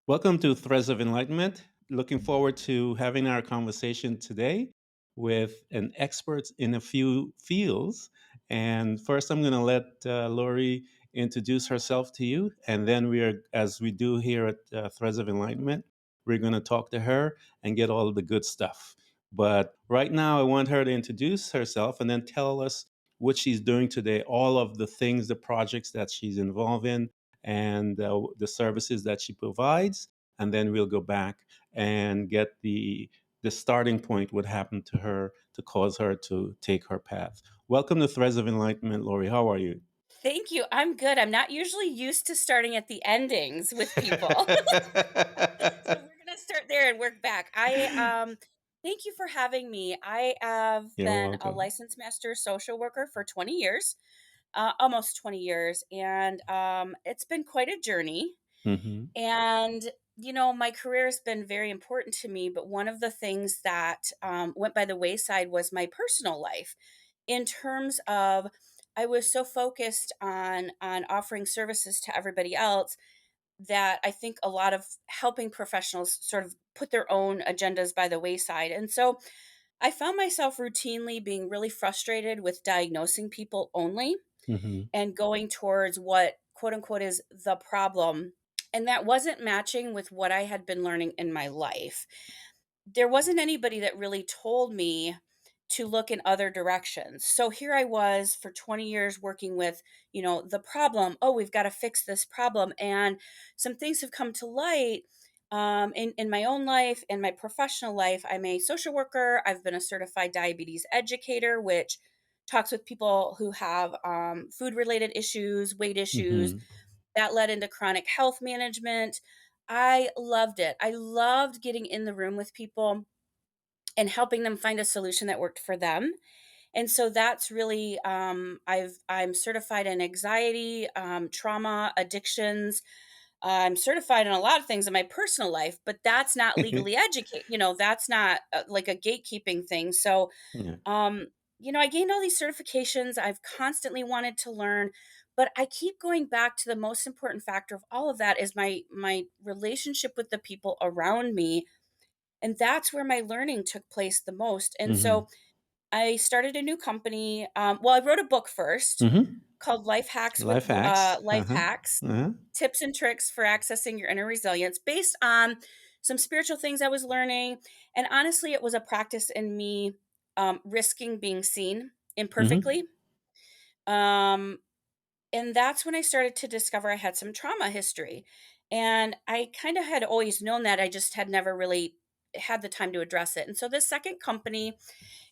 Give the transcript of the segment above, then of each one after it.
Welcome to Threads of Enlightenment. Looking forward to having our conversation today with an expert in a few fields. And first, I'm going to let Laurie introduce herself to you. And then we are, as we do here at Threads of Enlightenment, we're going to talk to her and get all of the good stuff. But right now, I want her to introduce herself and then tell us what she's doing today, all of the things, the projects that she's involved in, and the services that she provides, and then we'll go back and get the starting point, what happened to her to cause her to take her path. Welcome to Threads of Enlightenment, Laurie. How are you? Thank you. I'm good. I'm not usually used to starting at the endings with people. So we're gonna start there and work back. I thank you for having me. I have You're been a welcome. licensed master social worker for 20 years, almost 20 years, and it's been quite a journey. Hmm. And my career has been very important to me, but one of the things that went by the wayside was my personal life in terms of I was so focused on offering services to everybody else that I think a lot of helping professionals sort of put their own agendas by the wayside. And so I found myself routinely being really frustrated with diagnosing people only Hmm. and going towards what quote unquote is the problem. And that wasn't matching with what I had been learning in my life. There wasn't anybody that really told me to look in other directions. So here I was for 20 years working with, the problem. Oh, we've got to fix this problem. And some things have come to light in my own life and my professional life. I'm a social worker. I've been a certified diabetes educator, which talks with people who have food related issues, weight issues. Hmm. That led into chronic health management. I loved it. I loved getting in the room with people and helping them find a solution that worked for them. And so that's really I'm certified in anxiety, trauma, addictions. I'm certified in a lot of things in my personal life, but that's not legally educate. That's not like a gatekeeping thing. So Yeah. um, I gained all these certifications. I've constantly wanted to learn, but I keep going back to the most important factor of all of that is my relationship with the people around me, and that's where my learning took place the most. And Hmm. so I started a new company. Well, I wrote a book first Hmm. called Life hacks. Life Uh-huh. Hacks, Uh-huh. Tips and Tricks for Accessing Your Inner Resilience, based on some spiritual things I was learning. And honestly, it was a practice in me risking being seen Hmm. imperfectly. Um, and that's when I started to discover I had some trauma history. And I kind of had always known that. I just had never really had the time to address it. And so this second company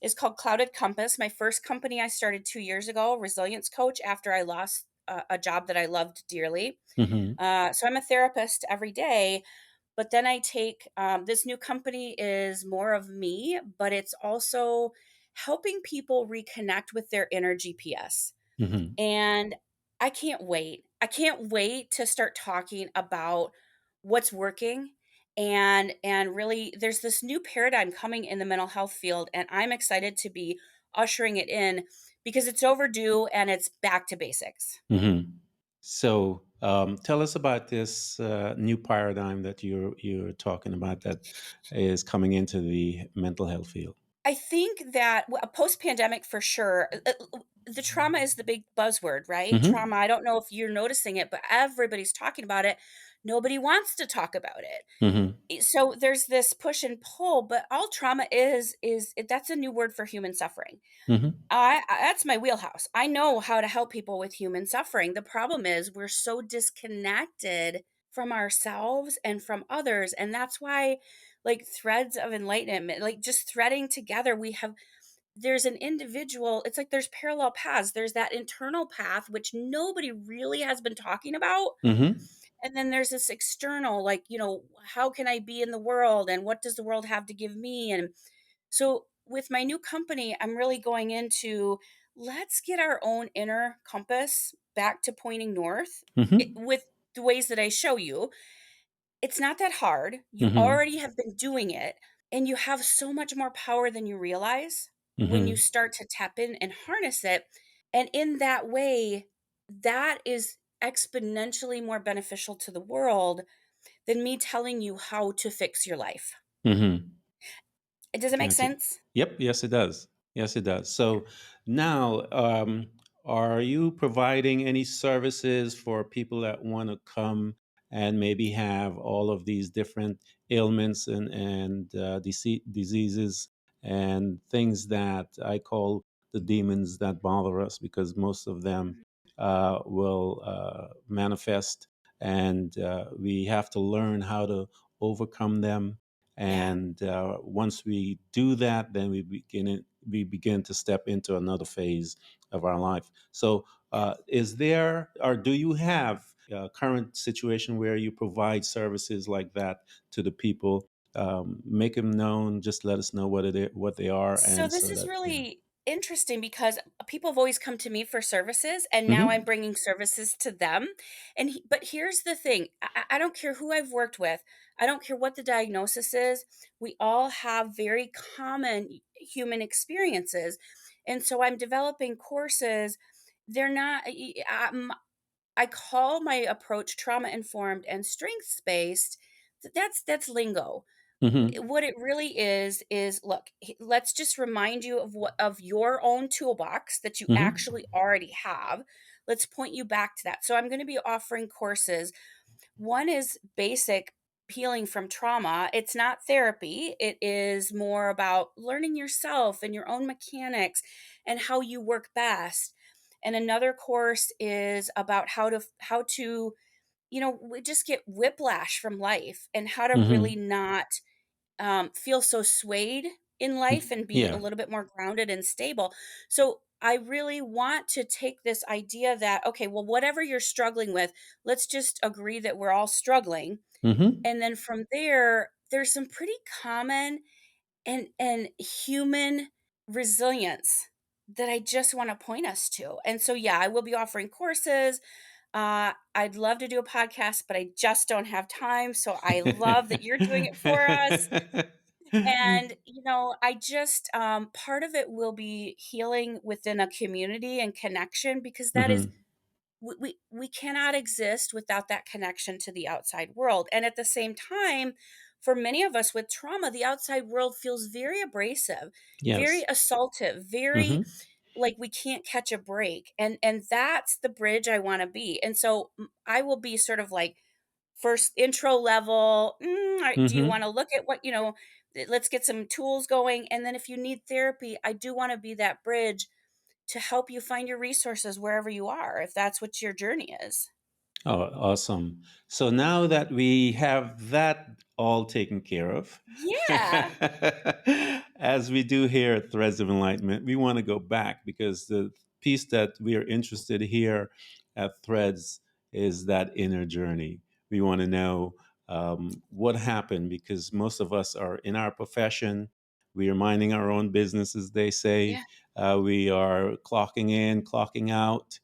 is called Clouded Compass. My first company I started 2 years ago, resilience coach, after I lost a job that I loved dearly. Hmm. So I'm a therapist every day, but then I take this new company is more of me, but it's also helping people reconnect with their inner GPS. Hmm. And I can't wait. I can't wait to start talking about what's working, and really there's this new paradigm coming in the mental health field, and I'm excited to be ushering it in because it's overdue and it's back to basics. Hmm. So, tell us about this new paradigm that you're talking about that is coming into the mental health field. I think that post pandemic for sure, the trauma is the big buzzword, right? Hmm. Trauma. I don't know if you're noticing it, but everybody's talking about it. Nobody wants to talk about it. Hmm. So there's this push and pull, but all trauma is that's a new word for human suffering. Hmm. That's my wheelhouse. I know how to help people with human suffering. The problem is we're so disconnected from ourselves and from others, and that's why like threads of enlightenment, like just threading together, we have there's an individual, it's like there's parallel paths. There's that internal path which nobody really has been talking about, Hmm. and then there's this external, like, how can I be in the world and what does the world have to give me? And so with my new company, I'm really going into let's get our own inner compass back to pointing north Hmm. with the ways that I show you. It's not that hard. You Hmm. already have been doing it, and you have so much more power than you realize when you Hmm. start to tap in and harness it. And in that way, that is exponentially more beneficial to the world than me telling you how to fix your life. Hmm. Does it make Gotcha. sense? Yep. Yes, it does. Yes, it does. So now, are you providing any services for people that want to come and maybe have all of these different ailments and diseases and things that I call the demons that bother us, because most of them Mhm. will manifest, and we have to learn how to overcome them. Yeah. And once we do that, then we begin to step into another phase of our life. So, is there, or do you have a current situation where you provide services like that to the people? Make them known. Just let us know what they are, So and this so is that yeah. really interesting because people have always come to me for services, and now I'm Hmm. bringing services to them. But here's the thing: I don't care who I've worked with. I don't care what the diagnosis is. We all have very common human experiences, and so I'm developing courses. They're not. I call my approach trauma informed and strengths based. That's lingo. Hmm. What it really is look, let's just remind you of what of your own toolbox that you Hmm. actually already have. Let's point you back to that. So I'm going to be offering courses. One is basic healing from trauma. It's not therapy. It is more about learning yourself and your own mechanics and how you work best. And another course is about how to we just get whiplash from life and how to really Hmm. not feel so swayed in life and be a Yeah. little bit more grounded and stable. So I really want to take this idea that, okay, well, whatever you're struggling with, let's just agree that we're all struggling. Hmm. And then from there, there's some pretty common and human resilience that I just want to point us to. And so, yeah, I will be offering courses. I'd love to do a podcast, but I just don't have time. So I love that you're doing it for us. And, I just, part of it will be healing within a community and connection because that is, Hmm. we cannot exist without that connection to the outside world. And at the same time, for many of us with trauma, the outside world feels very abrasive, very Yes. assaultive, very Hmm. like we can't catch a break. And that's the bridge I want to be. And so I will be sort of like first intro level. Do you want Hmm. to look at what, let's get some tools going. And then if you need therapy, I do want to be that bridge to help you find your resources wherever you are, if that's what your journey is. Oh, awesome. So now that we have that all taken care of, Yeah. as we do here at Threads of Enlightenment, we want to go back, because the piece that we are interested here at Threads is that inner journey. We want to know what happened, because most of us are in our profession. We are minding our own business, as they say. Yeah. We are clocking in, clocking out.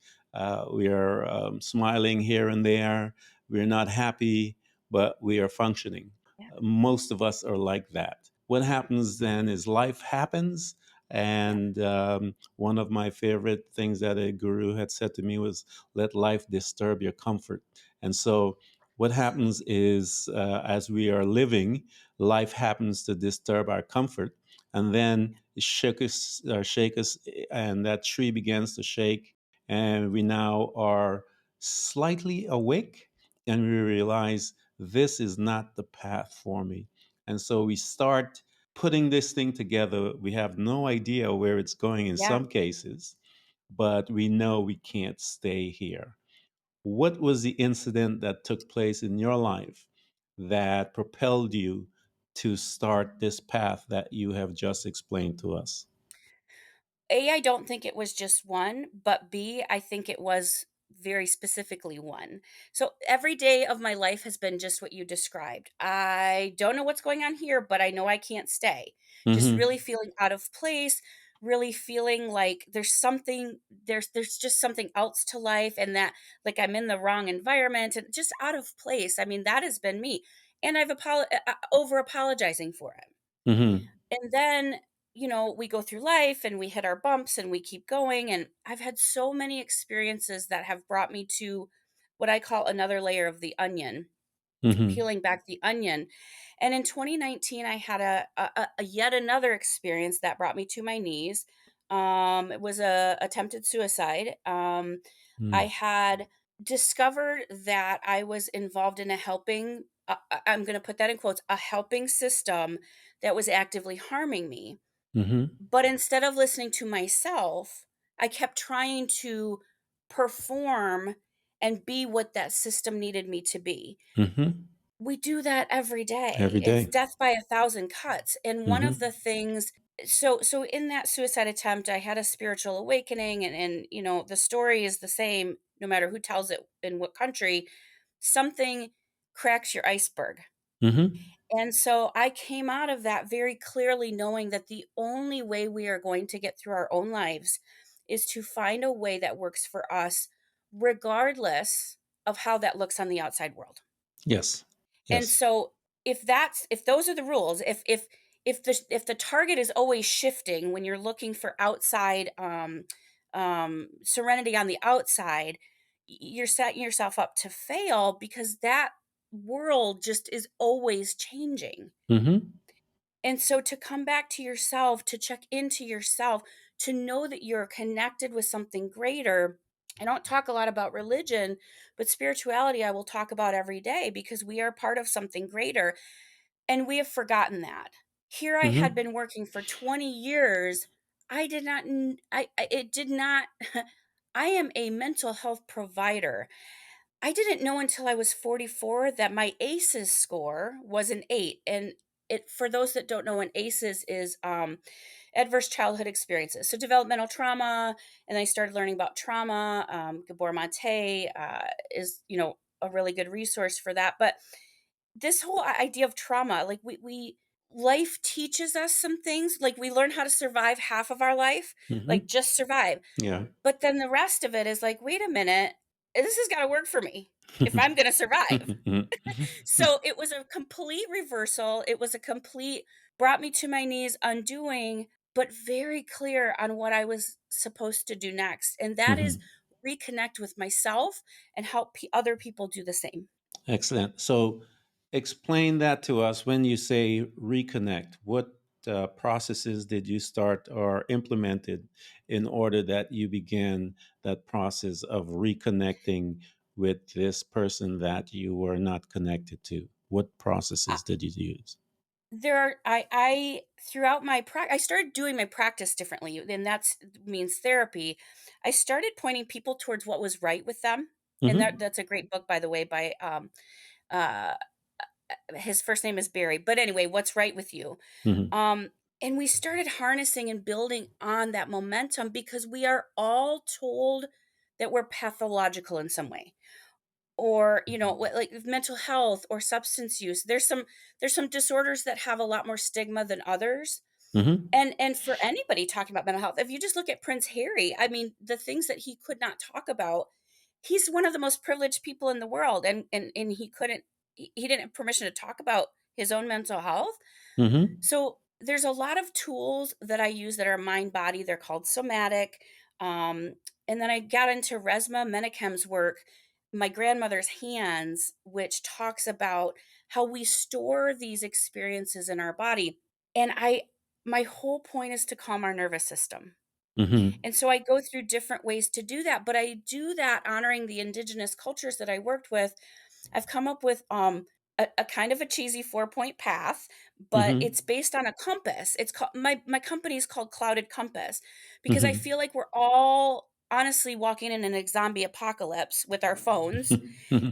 We are smiling here and there. We're not happy, but we are functioning. Yeah. Most of us are like that. What happens then is life happens. Yeah. And one of my favorite things that a guru had said to me was, let life disturb your comfort. And so, what happens is, as we are living, life happens to disturb our comfort. And then it shake us, and that tree begins to shake, and we now are slightly awake, and we realize this is not the path for me. And so we start putting this thing together. We have no idea where it's going in Yeah. some cases, but we know we can't stay here. What was the incident that took place in your life that propelled you to start this path that you have just explained to us? A, I don't think it was just one, but B, I think it was very specifically one. So every day of my life has been just what you described. I don't know what's going on here, but I know I can't stay. Just really Hmm. feeling out of place, really feeling like there's just something else to life and that like I'm in the wrong environment and just out of place. I mean, that has been me. And over apologizing for it. Hmm. And then, we go through life and we hit our bumps and we keep going. And I've had so many experiences that have brought me to what I call another layer of the onion. Mhm. peeling back the onion. And in 2019, I had a yet another experience that brought me to my knees. It was a attempted suicide. I Mm. had discovered that I was involved in a helping. I'm going to put that in quotes, a helping system that was actively harming me. Mhm. But instead of listening to myself, I kept trying to perform and be what that system needed me to be. Mhm. We do that every day. Every It's day. death by a thousand cuts. And one of Mhm. the things, so in that suicide attempt, I had a spiritual awakening, and the story is the same no matter who tells it in what country. Something cracks your iceberg. Mhm. And so I came out of that very clearly knowing that the only way we are going to get through our own lives is to find a way that works for us, regardless of how that looks on the outside world. Yes. And Yes. so if those are the rules, if the target is always shifting when you're looking for outside serenity on the outside, you're setting yourself up to fail because that world just is always changing. Mhm. And so to come back to yourself, to check into yourself, to know that you're connected with something greater. I don't talk a lot about religion, but spirituality I will talk about every day because we are part of something greater. And we have forgotten that. Here I had Mhm. been working for 20 years. I did not, it did not, I am a mental health provider. I didn't know until I was 44 that my ACEs score was an 8. And for those that don't know, an ACEs is adverse childhood experiences. So developmental trauma, and I started learning about trauma. Gabor Mate is, a really good resource for that. But this whole idea of trauma, like we life teaches us some things. Like we learn how to survive half of our life, like Mhm. just survive. Yeah. But then the rest of it is like, wait a minute, this has got to work for me if I'm going to survive. So it was a complete reversal. It was a complete, brought me to my knees, undoing, but very clear on what I was supposed to do next. And that is Mhm. reconnect with myself and help other people do the same. Excellent. So, explain that to us when you say reconnect. What processes did you start or implemented in order that you began that process of reconnecting with this person that you were not connected to? What Uh, processes did you use? there are, I throughout my I started doing my practice differently, and that's means therapy. I started pointing people towards what was right with them. And Hmm. that's a great book, by the way, by uh his first name is Barry. But anyway, what's right with you? Hmm. Um, and we started harnessing and building on that momentum because we are all told that we're pathological in some way, or like with mental health or substance use. There's some disorders that have a lot more stigma than others. Hmm. And for anybody talking about mental health, if you just look at Prince Harry, I mean, the things that he could not talk about, he's one of the most privileged people in the world, and he couldn't, he didn't have permission to talk about his own mental health. Hmm. So there's a lot of tools that I use that are mind body. They're called somatic. Um, and then I got into Resma Menachem's work, My Grandmother's Hands, which talks about how we store these experiences in our body. And my whole point is to calm our nervous system. Hmm. And so I go through different ways to do that, but I do that honoring the indigenous cultures that I worked with. I've come up with a kind of a cheesy 4-point path, but Hmm. it's based on a compass. It's called, my company is called Clouded Compass, because I Hmm. feel like we're all honestly walking in an zombie apocalypse with our phones,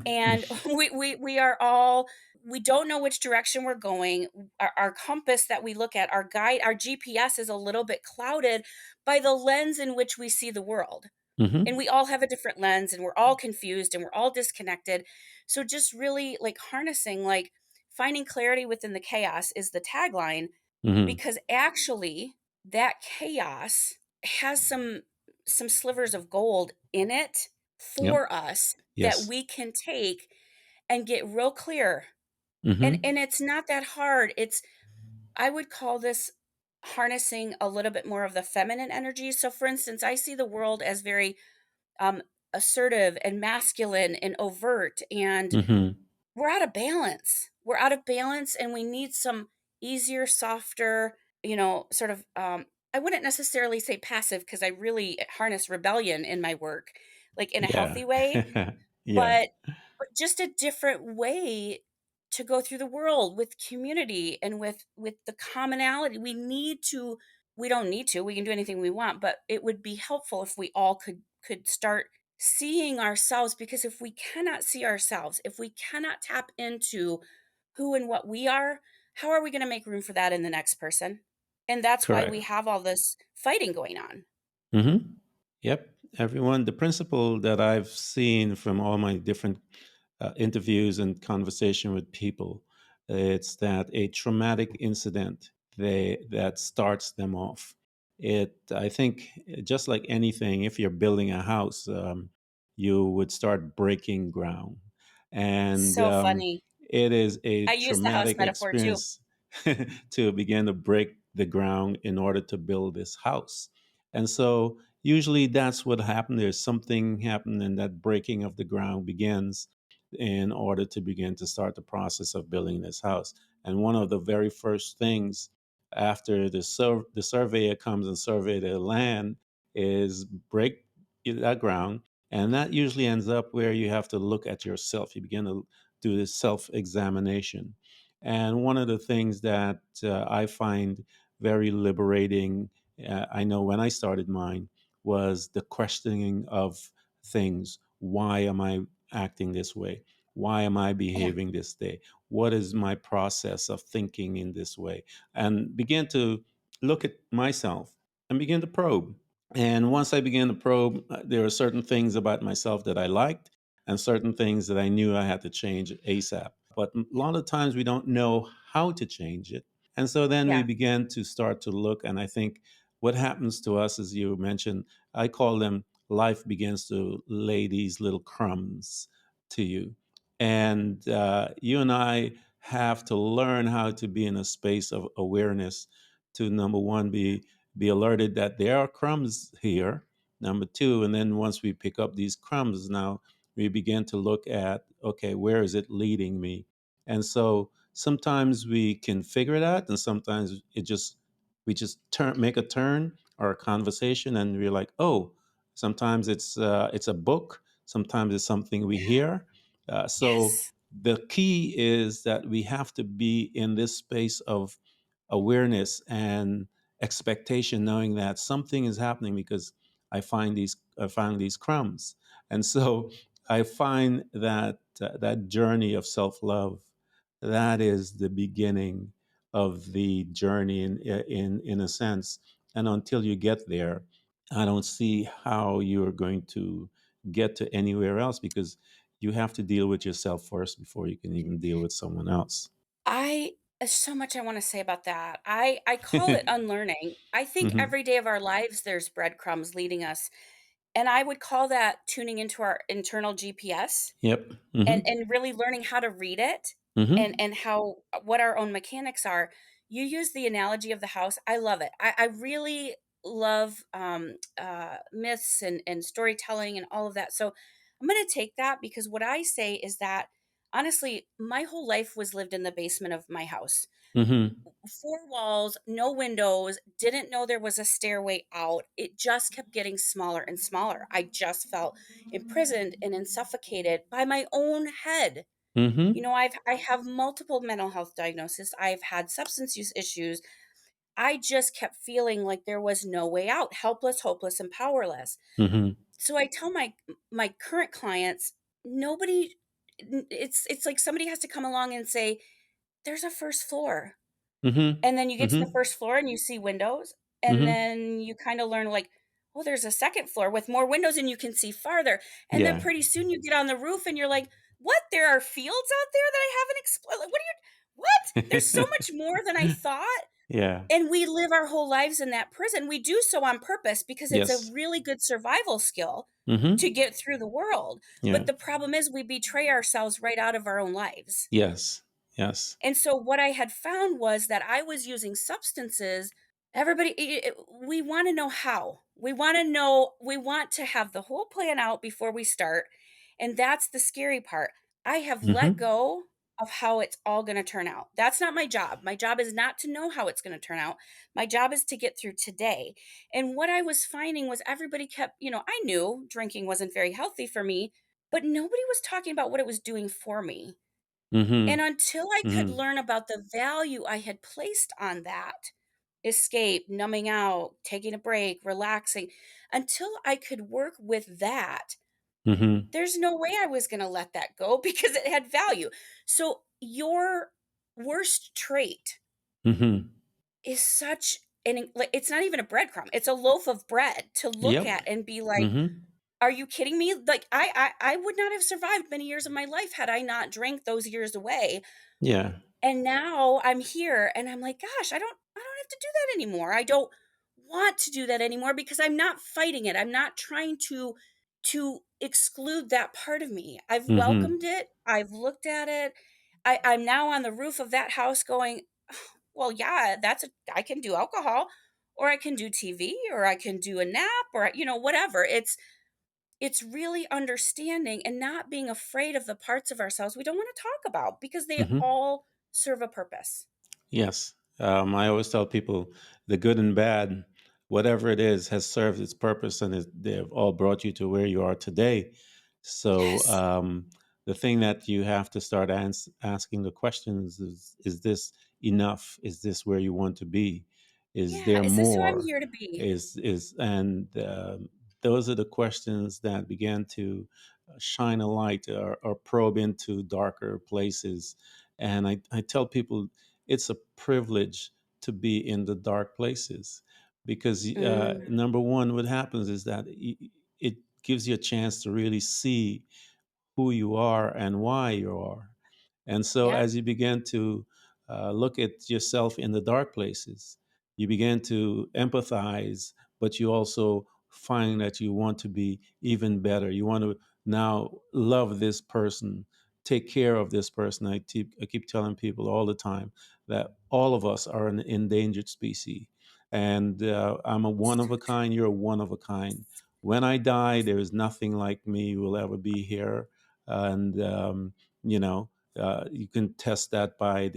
and we are all, we don't know which direction we're going. Our compass that we look at, our guide, our GPS is a little bit clouded by the lens in which we see the world. And Hmm. we all have a different lens, and we're all confused, and we're all disconnected. So just really like harnessing, like finding clarity within the chaos is the tagline, Hmm. because actually that chaos has some slivers of gold in it Yep. for us that Yes. we can take and get real clear. And Hmm. it's not that hard. It's, I would call this harnessing a little bit more of the feminine energy. So for instance, I see the world as very um assertive and masculine and overt, and Hmm. we're out of balance. We're out of balance and we need some easier, softer, sort of I wouldn't necessarily say passive because I really harness rebellion in my work, like in a Yeah. healthy way, Yeah. but just a different way to go through the world with community and with the commonality. We don't need to. We can do anything we want, but it would be helpful if we all could start seeing ourselves, because if we cannot see ourselves, if we cannot tap into who and what we are, how are we going to make room for that in the next person? And that's why we Correct. have all this fighting going on. Hmm. Yep. Everyone, the principle that I've seen from all my different interviews and conversation with people, it's that a traumatic incident that starts them off. I think, just like anything, if you're building a house, you would start breaking ground, and So funny. it is a I use the house traumatic metaphor too. experience to begin to break the ground in order to build this house. And so usually that's what happened. There's something happened, and that breaking of the ground begins in order to begin to start the process of building this house. And one of the very first things after the surveyor comes and survey the land is break that ground. And that usually ends up where you have to look at yourself. You begin to do this self examination. And one of the things that I find very liberating, I know when I started mine, was the questioning of things. Why am I acting this way? Why am I Yeah. behaving this way? What is my process of thinking in this way? And begin to look at myself and begin to probe. And once I began to probe, there are certain things about myself that I liked and certain things that I knew I had to change ASAP. But a lot of times we don't know how to change it. And so then we Yeah. began to start to look. And I think what happens to us, as you mentioned, I call them life begins to lay these little crumbs to you. And you and I have to learn how to be in a space of awareness to, number one, be alerted that there are crumbs here. Number two, and then once we pick up these crumbs, now we begin to look at, okay, where is it leading me? And so sometimes we can figure it out, and sometimes we just make a turn or a conversation, and we're like, oh, sometimes it's a book, sometimes it's something we hear. So Yes. the key is that we have to be in this space of awareness and expectation, knowing that something is happening because I find these crumbs, and so I find that that journey of self love, that is the beginning of the journey in a sense. And until you get there, I don't see how you're going to get to anywhere else, because you have to deal with yourself first before you can even deal with someone else. I There's so much I wanna say about that. I call it unlearning. I think Hmm. every day of our lives, there's breadcrumbs leading us, and I would call that tuning into our internal GPS Yep. and really learning how to read it Hmm. and how what our own mechanics are. You use the analogy of the house. I love it. I really love, myths and storytelling and all of that. So I'm gonna take that because what I say is that, honestly, my whole life was lived in the basement of my house. Hmm. 4 walls, no windows, didn't know there was a stairway out. It just kept getting smaller and smaller. I just felt imprisoned and suffocated by my own head. Hmm. I have multiple mental health diagnoses. I've had substance use issues. I just kept feeling like there was no way out, helpless, hopeless, and powerless. Hmm. So I tell my current clients, nobody it's like somebody has to come along and say, "There's a first floor." Hmm. And then you get to the Hmm. first floor and you see windows, and Hmm. then you kinda learn, like, "Oh, there's a second floor with more windows and you can see farther." And then Yeah. pretty soon you get on the roof and you're like, "What? There are fields out there that I haven't explored? Like, what? There's so much more than I thought." Yeah. And we live our whole lives in that prison. We do so on purpose because it's a Yes. really good survival skill to Hmm. get through the world. Yeah. But the problem is we betray ourselves right out of our own lives. Yes. Yes. And so what I had found was that I was using substances. Everybody, we want to know how. We want to have the whole plan out before we start. And that's the scary part. I have let Mm-hmm. go of how it's all gonna turn out. That's not my job. My job is not to know how it's gonna turn out. My job is to get through today. And what I was finding was everybody kept, I knew drinking wasn't very healthy for me, but nobody was talking about what it was doing for me. And Mm-hmm. until I could Mm-hmm. learn about the value I had placed on that, escape, numbing out, taking a break, relaxing, until I could work with that, Mm-hmm. there's no way I was gonna let that go because it had value. So your worst trait Mm-hmm. is such like, it's not even a breadcrumb, it's a loaf of bread to look Yep. at and be like, Mm-hmm. "Are you kidding me?" Like, I would not have survived many years of my life had I not drank those years away. Yeah. And now I'm here and I'm like, "Gosh, I don't have to do that anymore. I don't want to do that anymore because I'm not fighting it. I'm not trying to exclude that part of me. I've Mm-hmm. welcomed it. I've looked at it. I'm now on the roof of that house going, well, yeah, I can do alcohol or I can do TV or I can do a nap or whatever. It's really understanding and not being afraid of the parts of ourselves we don't want to talk about because they Mm-hmm. all serve a purpose. Yes. I always tell people the good and bad, whatever it is, has served its purpose and they've all brought you to where you are today. So Yes. the thing that you have to start asking the questions is this enough? Is this where you want to be? Is Yeah. there Is this who I'm more? here to be? And those are the questions that began to shine a light or probe into darker places. And I tell people it's a privilege to be in the dark places because Mm, number one, what happens is that it gives you a chance to really see who you are and why you are. And so, yep. as you begin to look at yourself in the dark places, you begin to empathize, but you also find that you want to be even better. You want to now love this person, take care of this person. I keep telling people all the time that all of us are an endangered species. And I'm a It's one of a true. kind, you're a one of a kind. When I die, there is nothing like me who will ever be here. And, you know, you can test that by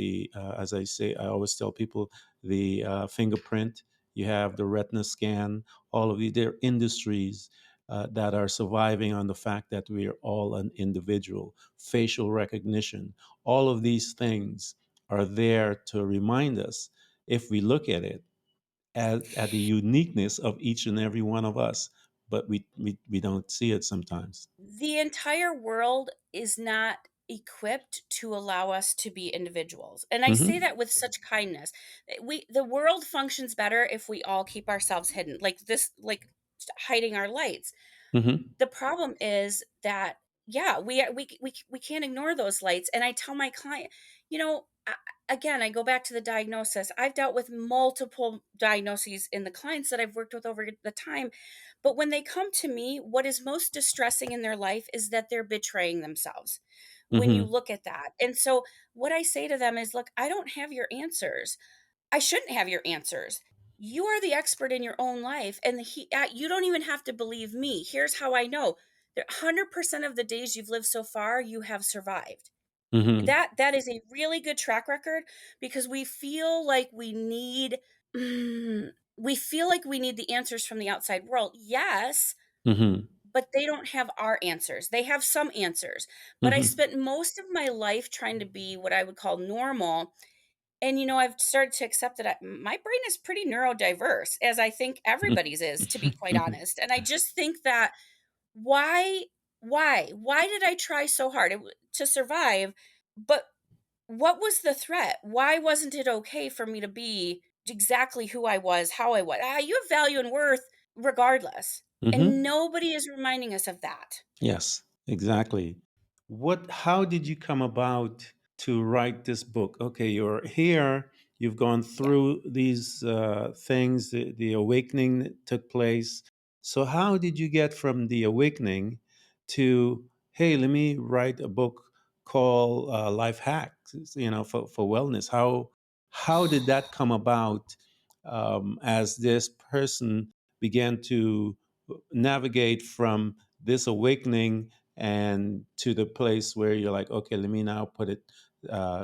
as I say, I always tell people the fingerprint, you have the retina scan, all of these, there are industries that are surviving on the fact that we are all an individual, facial recognition, all of these things are there to remind us, if we look at it, at the uniqueness of each and every one of us, but we don't see it sometimes. The entire world is not equipped to allow us to be individuals. And I say Hmm. that with such kindness. The world functions better if we all keep ourselves hidden. Like this, like hiding our lights. Hmm. The problem is that, yeah, we can't ignore those lights, and I tell my client, again, I go back to the diagnosis. I've dealt with multiple diagnoses in the clients that I've worked with over the time, but when they come to me, what is most distressing in their life is that they're betraying themselves when you Hmm. look at that. And so what I say to them is, "Look, I don't have your answers. I shouldn't have your answers. You are the expert in your own life, and you don't even have to believe me. Here's how I know: 100% of the days you've lived so far, you have survived. Hmm. That is a really good track record because we feel like we feel like we need the answers from the outside world. Yes, Hmm. but they don't have our answers. They have some answers. But I Hmm. spent most of my life trying to be what I would call normal, and, I've started to accept that my brain is pretty neurodiverse, as I think everybody's is, to be quite honest. And I just think that why, why did I try so hard to survive? But what was the threat? Why wasn't it okay for me to be exactly who I was, how I was? You have value and worth regardless. And Hmm. nobody is reminding us of that. Yes, exactly. How did you come about to write this book? Okay, you're here, you've gone Yeah. through these things, the awakening that took place. So, how did you get from the awakening to, hey, let me write a book called Life Hacks, for wellness? How did that come about as this person began to navigate from this awakening and to the place where you're like, okay, let me now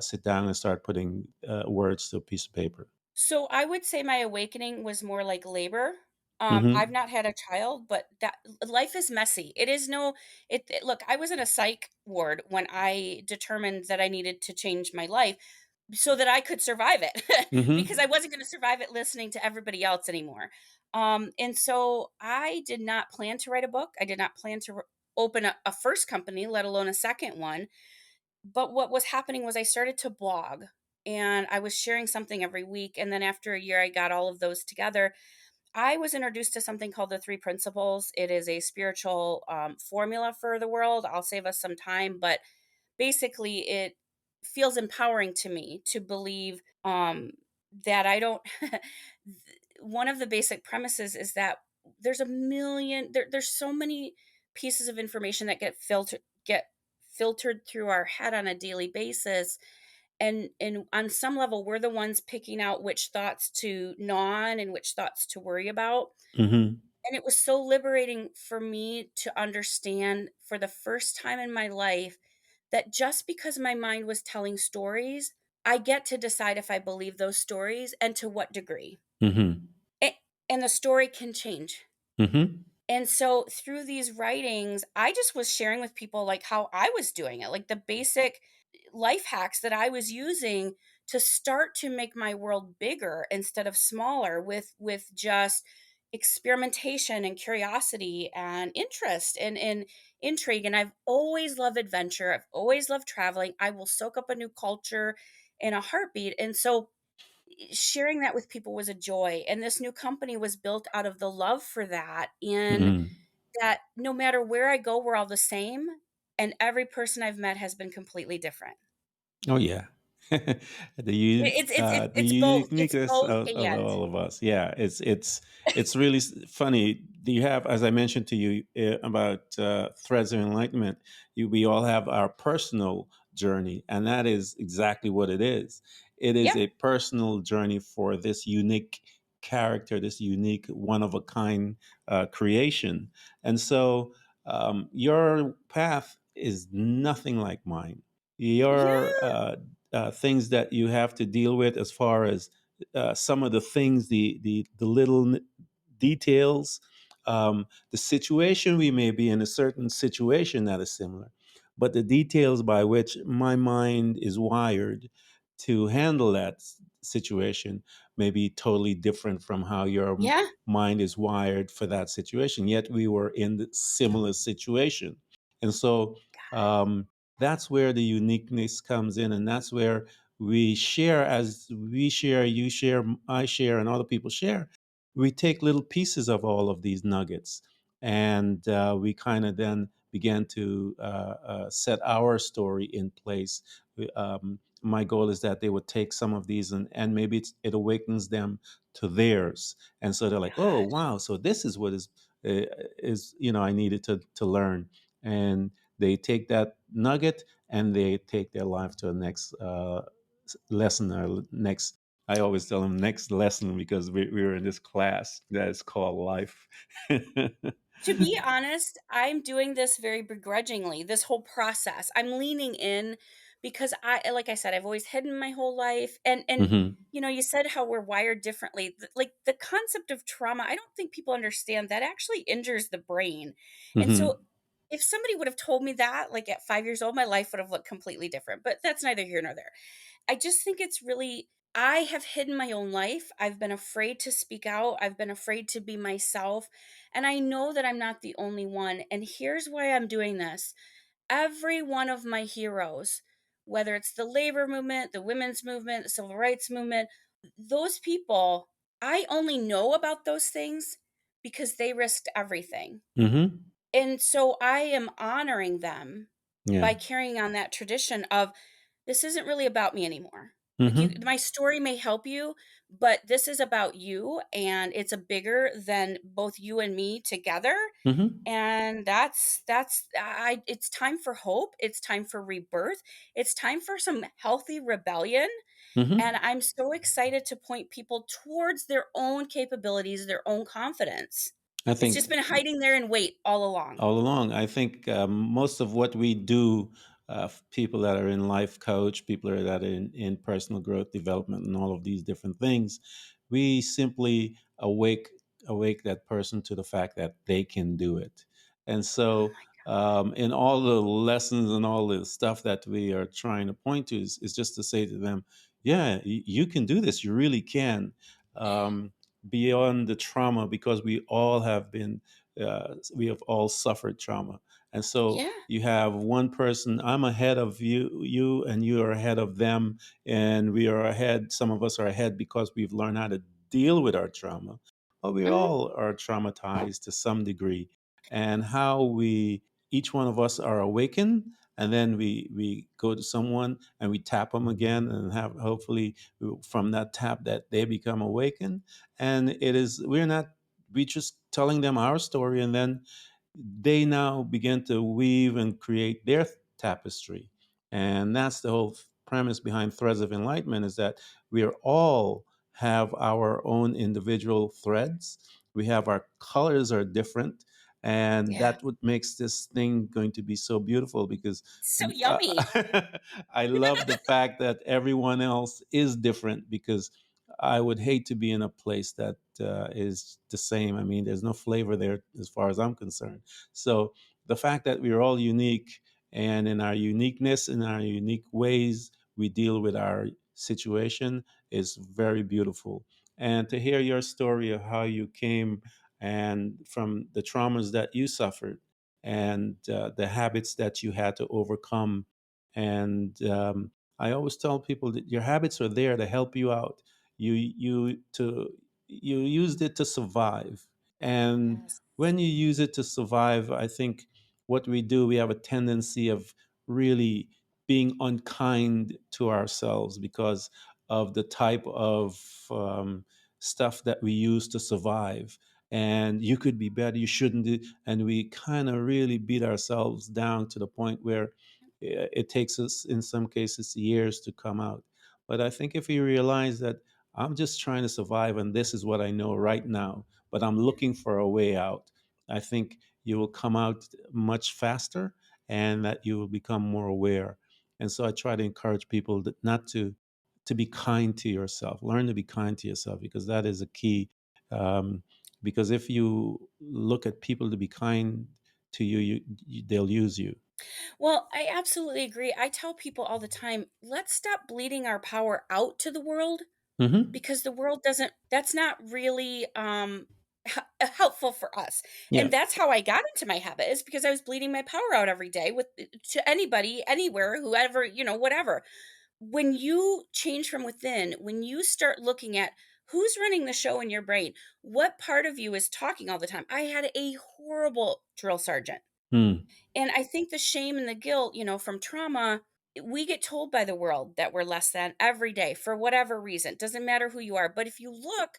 sit down and start putting words to a piece of paper? So I would say my awakening was more like labor. I've Mm-hmm. not had a child, but that life is messy. It is no look, I was in a psych ward when I determined that I needed to change my life so that I could survive it because Mm-hmm. I wasn't going to survive it listening to everybody else anymore. And so I did not plan to write a book. I did not plan to open a first company, let alone a second one. But what was happening was I started to blog and I was sharing something every week. And then after a year, I got all of those together. I was introduced to something called the Three Principles. It is a spiritual formula for the world. I'll save us some time, but basically, it feels empowering to me to believe that I don't. One of the basic premises is that there's a million, there's so many pieces of information that get filtered through our head on a daily basis, and on some level we're the ones picking out which thoughts to gnaw on and which thoughts to worry about. Mm-hmm. And it was so liberating for me to understand for the first time in my life that just because my mind was telling stories, I get to decide if I believe those stories and to what degree. Mm-hmm. A- And the story can change. Mm-hmm. And so through these writings, I just was sharing with people like how I was doing it, like the basic life hacks that I was using to start to make my world bigger instead of smaller with just experimentation and curiosity and interest and intrigue. And I've always loved adventure. I've always loved traveling. I will soak up a new culture in a heartbeat. And so sharing that with people was a joy. And this new company was built out of the love for that. And Mm-hmm. that no matter where I go, we're all the same. And every person I've met has been completely different. Oh yeah, the It's both. It's uniqueness both of and. all of us. Yeah, it's really funny. Do you have, as I mentioned to you about threads of enlightenment? We all have our personal journey, and that is exactly what it is. It is Yeah. a personal journey for this unique character, this unique one of a kind creation, and so your path is nothing like mine. Your Yeah. things that you have to deal with, as far as some of the things, the little details, the situation we may be in, a certain situation that is similar, but the details by which my mind is wired to handle that situation may be totally different from how your Yeah. mind is wired for that situation. Yet we were in the similar situation, and so. Um, that's where the uniqueness comes in, and that's where we share. As we share, you share, I share, and other people share, we take little pieces of all of these nuggets, and we kind of then begin to set our story in place. My goal is that they would take some of these, and maybe it awakens them to theirs, and so they're like, oh Gosh. wow, so this is what uh, is I needed to learn. And they take that nugget and they take their life to the next lesson, or next. I always tell them next lesson, because we're in this class that is called life. To be honest, I'm doing this very begrudgingly, this whole process. I'm leaning in because like I said, I've always hidden my whole life. And Hmm. you said how we're wired differently. Like the concept of trauma, I don't think people understand that actually injures the brain. And so Hmm. if somebody would have told me that like at 5 years old, my life would have looked completely different. But that's neither here nor there. I just think it's really I have hidden my own life. I've been afraid to speak out. I've been afraid to be myself. And I know that I'm not the only one. And here's why I'm doing this. Every one of my heroes, whether it's the labor movement, the women's movement, the civil rights movement, those people, I only know about those things because they risked everything. Hmm. And so I am honoring them Yeah. by carrying on that tradition of this isn't really about me anymore. Like Hmm. my story may help you, but this is about you and it's a bigger than both you and me together. Hmm. And that's I it's time for hope, it's time for rebirth, it's time for some healthy rebellion, and Hmm. I'm so excited to point people towards their own capabilities, their own confidence. I It's think just been hiding there and wait all along. all along. I think most of what we do, people that are in life coach, people that are in personal growth development, and all of these different things, we simply awake that person to the fact that they can do it. And Oh so, my in all the lessons and all the stuff that we are trying to point to, is just to say to them, yeah, you can do this. You really can. Beyond the trauma, because we have all suffered trauma. And so yeah. you have one person, I'm ahead of you, and you are ahead of them, and we are ahead. Some of us are ahead because we've learned how to deal with our trauma, but we Mhm. all are traumatized to some degree. And how each one of us are awakened, and then we go to someone and we tap them again, and have hopefully from that tap that they become awakened. And we just telling them our story, and then they now begin to weave and create their tapestry. And that's the whole premise behind Threads of Enlightenment, is that we are all have our own individual threads. We have our colors are different, and Yeah. that what makes this thing going to be so beautiful, because So yummy. I love the fact that everyone else is different, because I would hate to be in a place that is the same. I mean, there's no flavor there as far as I'm concerned. So the fact that we're all unique, and in our uniqueness, in our unique ways, we deal with our situation, is very beautiful. And to hear your story of how you came and from the traumas that you suffered, and the habits that you had to overcome. And I always tell people that your habits are there to help you out. You used it to survive, and Yes. when you use it to survive, I think what we do, we have a tendency of really being unkind to ourselves, because of the type of stuff that we use to survive. And you could be better, you shouldn't do, and we kind of really beat ourselves down to the point where it takes us, in some cases, years to come out. But I think if you realize that I'm just trying to survive, and this is what I know right now, but I'm looking for a way out, I think you will come out much faster, and that you will become more aware. And so I try to encourage people that not to be kind to yourself. Learn to be kind to yourself, because that is a key. Um, because if you look at people to be kind to you, they'll use you. Well, I absolutely agree. I tell people all the time, let's stop bleeding our power out to the world Hmm. because the world doesn't that's not really helpful for us. Yeah. And that's how I got into my habit is because I was bleeding my power out every day with to anybody, anywhere, whoever, whatever. When you change from within, when you start looking at who's running the show in your brain, what part of you is talking all the time. I had a horrible drill sergeant. Mm. And I think the shame and the guilt, from trauma, we get told by the world that we're less than every day for whatever reason. Doesn't matter who you are. But if you look,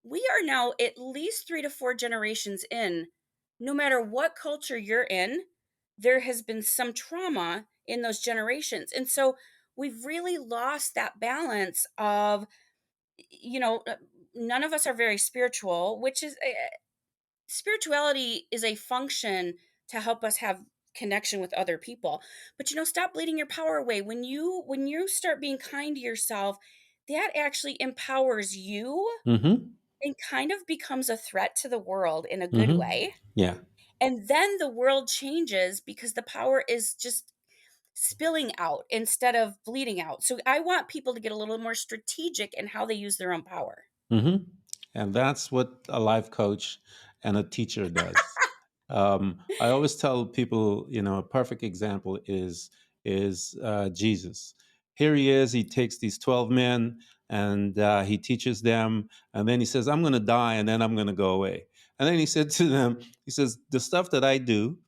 we are now at least 3 to 4 generations in. No matter what culture you're in, there has been some trauma in those generations. And so we've really lost that balance of, you know, uh, none of us are very spiritual, which is spirituality is a function to help us have connection with other people. But stop bleeding your power away. When you start being kind to yourself, that actually empowers you Hmm. and kind of becomes a threat to the world in a good Hmm. way. Yeah. And then the world changes because the power is just spilling out instead of bleeding out. So I want people to get a little more strategic in how they use their own power. Hmm. And that's what a life coach and a teacher does. I always tell people, a perfect example is Jesus. Here he is. He takes these 12 men, and he teaches them, and then he says, "I'm going to die, and then I'm going to go away." And then he said to them, he says, "The stuff that I do,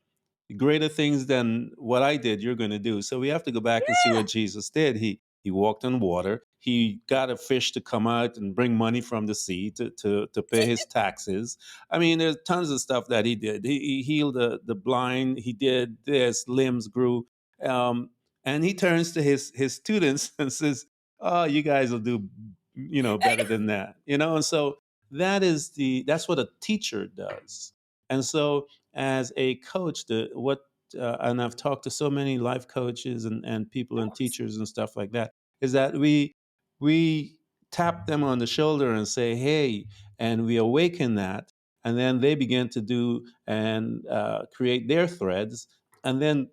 greater things than what I did, you're going to do." So we have to go back and see Yeah. what Jesus did. He walked on water. He got a fish to come out and bring money from the sea to pay his taxes. I mean, there's tons of stuff that he did. He healed the blind. He did this. Limbs grew. Um, and he turns to his students and says, "Oh, you guys will do, I better than that." And so that's what a teacher does. And so as a coach, the what and I've talked to so many life coaches and people and Yes. teachers and stuff like that, is that we tap them on the shoulder and say, hey, and we awaken that, and then they begin to do and create their threads, and then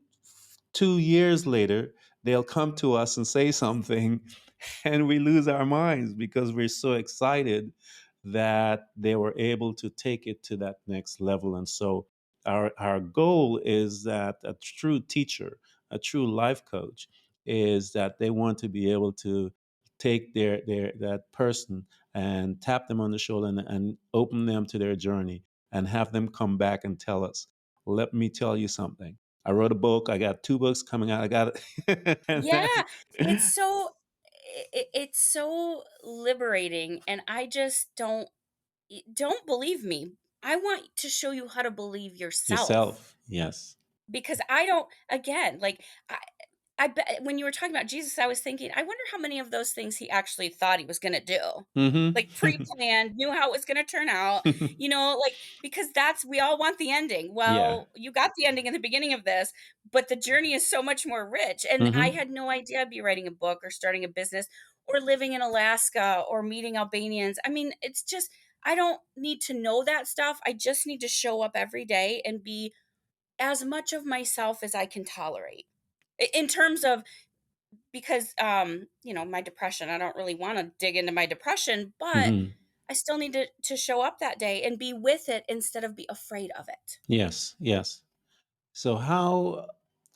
2 years later they'll come to us and say something, and we lose our minds because we're so excited that they were able to take it to that next level. And so our goal is that a true teacher, a true life coach, is that they want to be able to take their that person and tap them on the shoulder and open them to their journey and have them come back and tell us, let me tell you something. I wrote a book. I got 2 books coming out. I got it. Yeah, it's so it's so liberating, and I just don't believe me. I want to show you how to believe yourself, Yourself. Yes. because I don't, again, like, I bet when you were talking about Jesus, I was thinking, I wonder how many of those things he actually thought he was gonna do. Like, Mm-hmm. pre-planned, knew how it was gonna turn out, like, because that's we all want the ending. Yeah. Well, you got the ending in the beginning of this, but the journey is so much more rich, and I Mm-hmm. had no idea I'd be writing a book or starting a business or living in Alaska or meeting Albanians. I mean, it's just I don't need to know that stuff. I just need to show up every day and be as much of myself as I can tolerate. In terms of, because my depression, I don't really want to dig into my depression, but Mm-hmm. I still need to show up that day and be with it instead of be afraid of it. Yes. Yes. So how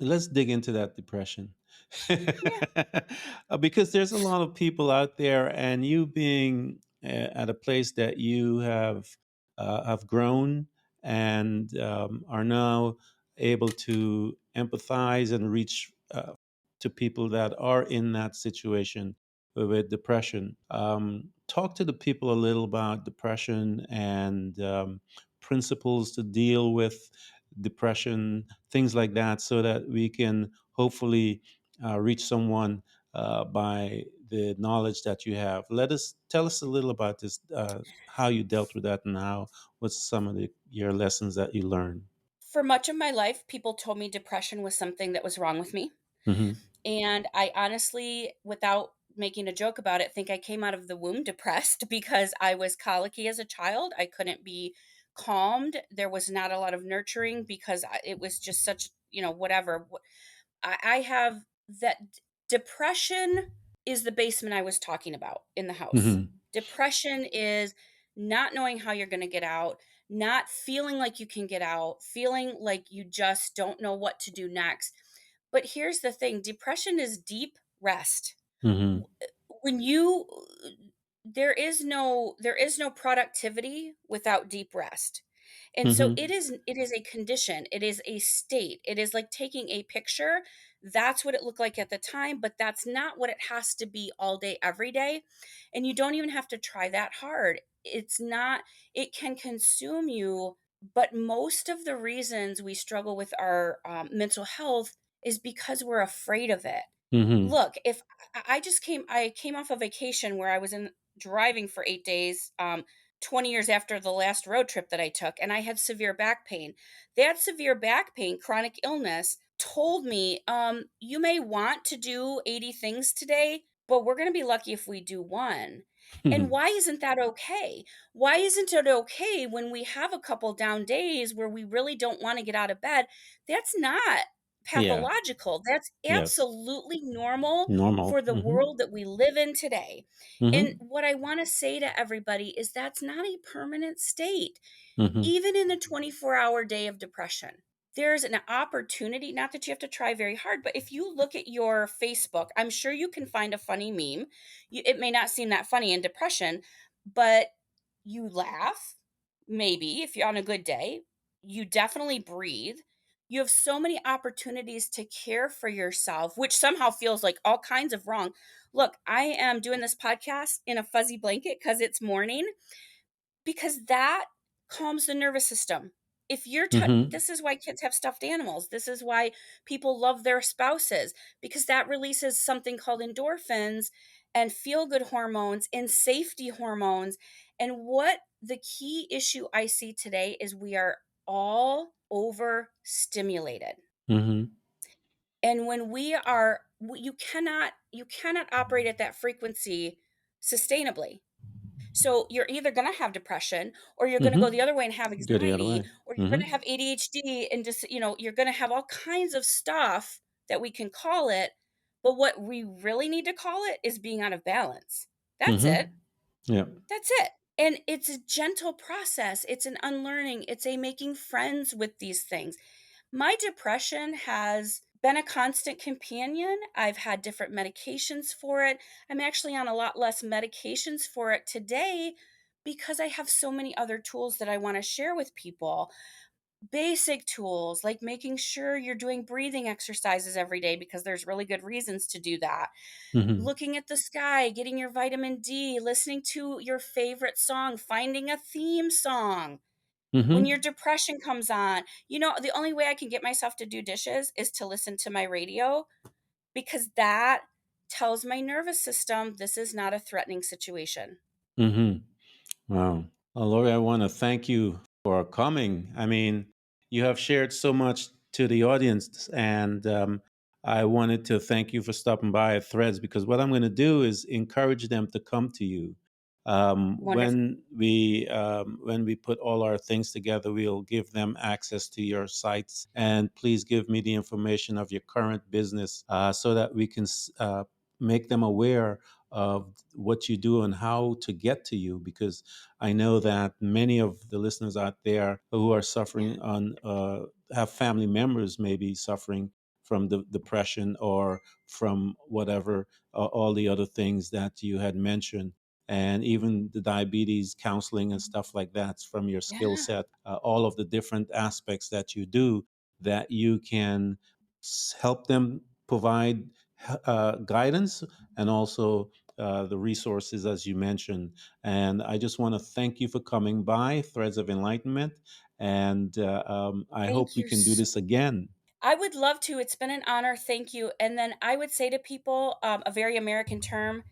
let's dig into that depression. Yeah. Because there's a lot of people out there, and you being at a place that you have grown and are now able to empathize and reach to people that are in that situation with depression. Talk to the people a little about depression and principles to deal with depression, things like that, so that we can hopefully reach someone by the knowledge that you have. Tell us a little about this, how you dealt with that, and what's some of your lessons that you learned. For much of my life, people told me depression was something that was wrong with me. Mm-hmm. And I honestly, without making a joke about it, think I came out of the womb depressed because I was colicky as a child. I couldn't be calmed. There was not a lot of nurturing because it was just such, whatever. I have that depression is the basement I was talking about in the house. Mm-hmm. Depression is not knowing how you're going to get out, not feeling like you can get out, feeling like you just don't know what to do next. But here's the thing, depression is deep rest. Mm-hmm. When you there is no productivity without deep rest. And so Mm-hmm. it is a condition, it is a state, it is like taking a picture. That's what it looked like at the time, but that's not what it has to be all day every day. And you don't even have to try that hard. It's not, it can consume you. But most of the reasons we struggle with our mental health is because we're afraid of it. Mm-hmm. Look, if I came off a vacation where I was in driving for 8 days, 20 years after the last road trip that I took, and I had severe back pain. That severe back pain, chronic illness, told me, you may want to do 80 things today, but we're going to be lucky if we do one. And Mm-hmm. why isn't that okay? Why isn't it okay when we have a couple down days where we really don't want to get out of bed? That's not Yeah. pathological. That's Yes. absolutely normal Normal. for the Mm-hmm. world that we live in today. And Mm-hmm. what I want to say to everybody is that's not a permanent state, Mm-hmm. even in a 24-hour day of depression. There's an opportunity, not that you have to try very hard, but if you look at your Facebook, I'm sure you can find a funny meme. It may not seem that funny in depression, but you laugh, maybe if you're on a good day. You definitely breathe. You have so many opportunities to care for yourself, which somehow feels like all kinds of wrong. Look, I am doing this podcast in a fuzzy blanket because it's morning, because that calms the nervous system. If you're Mm-hmm. this is why kids have stuffed animals. This is why people love their spouses, because that releases something called endorphins and feel good hormones and safety hormones. And what the key issue I see today is we are all overstimulated. Mm-hmm. And when we are you cannot operate at that frequency sustainably. So you're either going to have depression, or you're going to go the Mm-hmm. other way and have Go the other anxiety, way. or you're going Mm-hmm. to have ADHD, and just, you're going to have all kinds of stuff that we can call it. But what we really need to call it is being out of balance. That's Mm-hmm. it. Yeah. That's it. And it's a gentle process. It's an unlearning. It's a making friends with these things. My depression has been a constant companion. I've had different medications for it. I'm actually on a lot less medications for it today because I have so many other tools that I want to share with people. Basic tools like making sure you're doing breathing exercises every day because there's really good reasons to do that. Mm-hmm. Looking at the sky, getting your vitamin D, listening to your favorite song, finding a theme song when Mm-hmm. your depression comes on. The only way I can get myself to do dishes is to listen to my radio, because that tells my nervous system this is not a threatening situation. Mm-hmm. Wow. Laurie, I want to thank you for coming. I mean, you have shared so much to the audience, and I wanted to thank you for stopping by at Threads, because what I'm going to do is encourage them to come to you. Wonderful. When we put all our things together, we'll give them access to your sites, and please give me the information of your current business, so that we can make them aware of what you do and how to get to you, because I know that many of the listeners out there who are Yeah. suffering on have family members maybe suffering from the depression or from whatever, all the other things that you had mentioned, and even the diabetes counseling and stuff like that from your skill Yeah. set, all of the different aspects that you do, that you can help them provide guidance, and also the resources as you mentioned. And I just want to thank you for coming by Threads of Enlightenment. And I hope Thank we you can do so this again. I would love to. It's been an honor. Thank you. And then I would say to people, a very American term,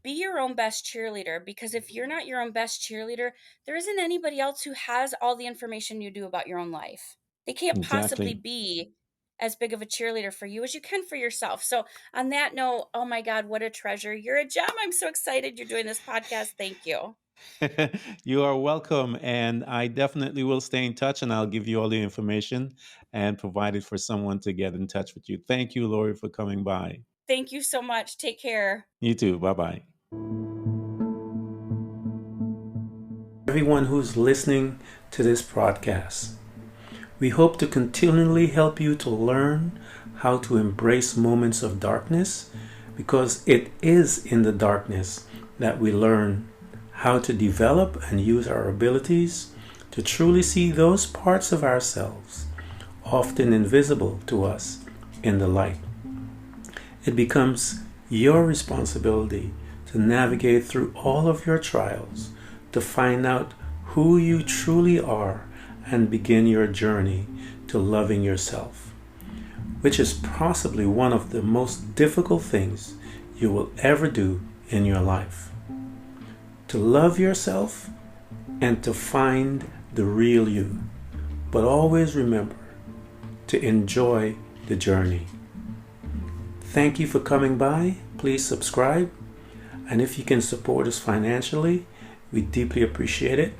be your own best cheerleader. Because if you're not your own best cheerleader, there isn't anybody else who has all the information you do about your own life. They can't possibly Exactly. be as big of a cheerleader for you as you can for yourself. So, on that note, oh my God, what a treasure. You're a gem. I'm so excited you're doing this podcast. Thank you. You are welcome. And I definitely will stay in touch, and I'll give you all the information and provide it for someone to get in touch with you. Thank you, Lori, for coming by. Thank you so much. Take care. You too. Bye bye. Everyone who's listening to this podcast, we hope to continually help you to learn how to embrace moments of darkness, because it is in the darkness that we learn how to develop and use our abilities to truly see those parts of ourselves, often invisible to us, in the light. It becomes your responsibility to navigate through all of your trials, to find out who you truly are, and begin your journey to loving yourself, which is possibly one of the most difficult things you will ever do in your life. To love yourself and to find the real you. But always remember to enjoy the journey. Thank you for coming by. Please subscribe. And if you can support us financially, we deeply appreciate it.